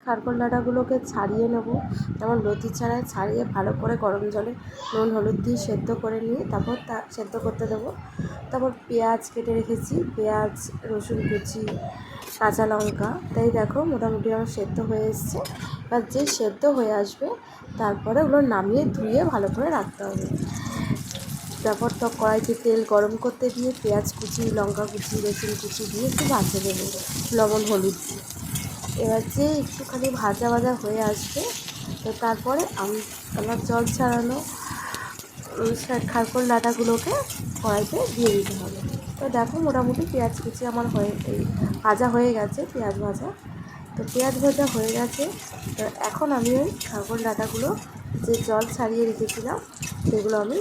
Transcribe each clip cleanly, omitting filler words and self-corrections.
খারকোল ডাঁটাগুলোকে ছাড়িয়ে নেব, যেমন লতি ছাড়ায় ছাড়িয়ে ভালো করে গরম জলে নুন হলুদ দিয়ে সেদ্ধ করে নিয়ে তারপর সেদ্ধ করতে দেবো। তারপর পেঁয়াজ কেটে রেখেছি, পেঁয়াজ রসুন কুচি কাঁচা লঙ্কা, তাই দেখো মোটামুটি আমার সেদ্ধ হয়ে এসছে। এবার যে সেদ্ধ হয়ে আসবে তারপরে ওগুলো নামিয়ে ধুয়ে ভালো করে রাখতে হবে। তারপর তো কড়াইতে তেল গরম করতে দিয়ে পেঁয়াজ কুচি লঙ্কা কুচি রসুন কুচি দিয়ে একটু ভাজতে দেবো লবণ হলুদ দিয়ে। এবার যে একটুখানি ভাজা ভাজা হয়ে আসবে তো তারপরে আমার জল ছাড়ানো খারকোল ডাঁটাগুলোকে কড়াইতে দিয়ে দিতে হবে। তো দেখো মোটামুটি পেঁয়াজ কুচি আমার ভাজা হয়ে গেছে, পেঁয়াজ ভাজা। তো পেঁয়াজ ভাজা হয়ে গেছে, তো এখন আমি ওই খারকোল ডাঁটাগুলো যে জল ছাড়িয়ে রেখেছিলাম সেগুলো আমি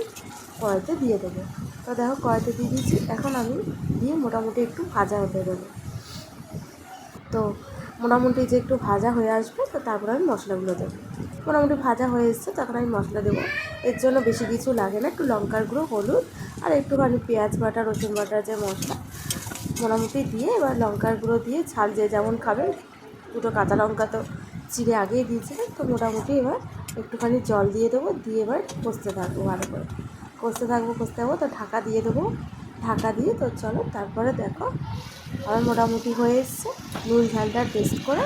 কড়াইতে দিয়ে দেবো। তো দেখো কড়াইতে দিয়ে দিয়েছি, এখন আমি দিয়ে মোটামুটি একটু ভাজা হতে দেবো। তো মোটামুটি যে একটু ভাজা হয়ে আসবে তো তারপর আমি মশলাগুলো দেবো। মোটামুটি ভাজা হয়ে এসছে, তখন আমি মশলা দেবো। এর জন্য বেশি কিছু লাগে না, একটু লঙ্কার গুঁড়ো হলুদ আর একটুখানি পেঁয়াজ বাটা রসুন বাটার যে মশলা মোটামুটি দিয়ে এবার লঙ্কার গুঁড়ো দিয়ে ঝাল যে যেমন খাবে, দুটো কাঁচা লঙ্কা তো চিড়ে আগেই দিয়েছিলাম। তো মোটামুটি এবার একটুখানি জল দিয়ে দেবো, দিয়ে এবার কষতে থাকবো ভালো করে, কষতে থাকবো তো ঢাকা দিয়ে দেবো। ঢাকা দিয়ে তো চলো তারপরে দেখো আমার মোটামুটি হয়ে এসছে। নুন ঝালটা টেস্ট করে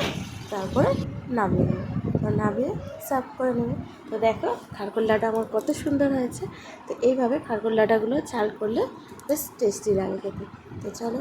তারপরে নামিয়ে নেবো, তো নামিয়ে সার্ভ করে নেবো। তো দেখো খারকোল ডাঁটা আমার কত সুন্দর হয়েছে। তো এইভাবে খারকোল ডাঁটাগুলো ঝাল করলে বেশ টেস্টি লাগে খেতে। তো চলো।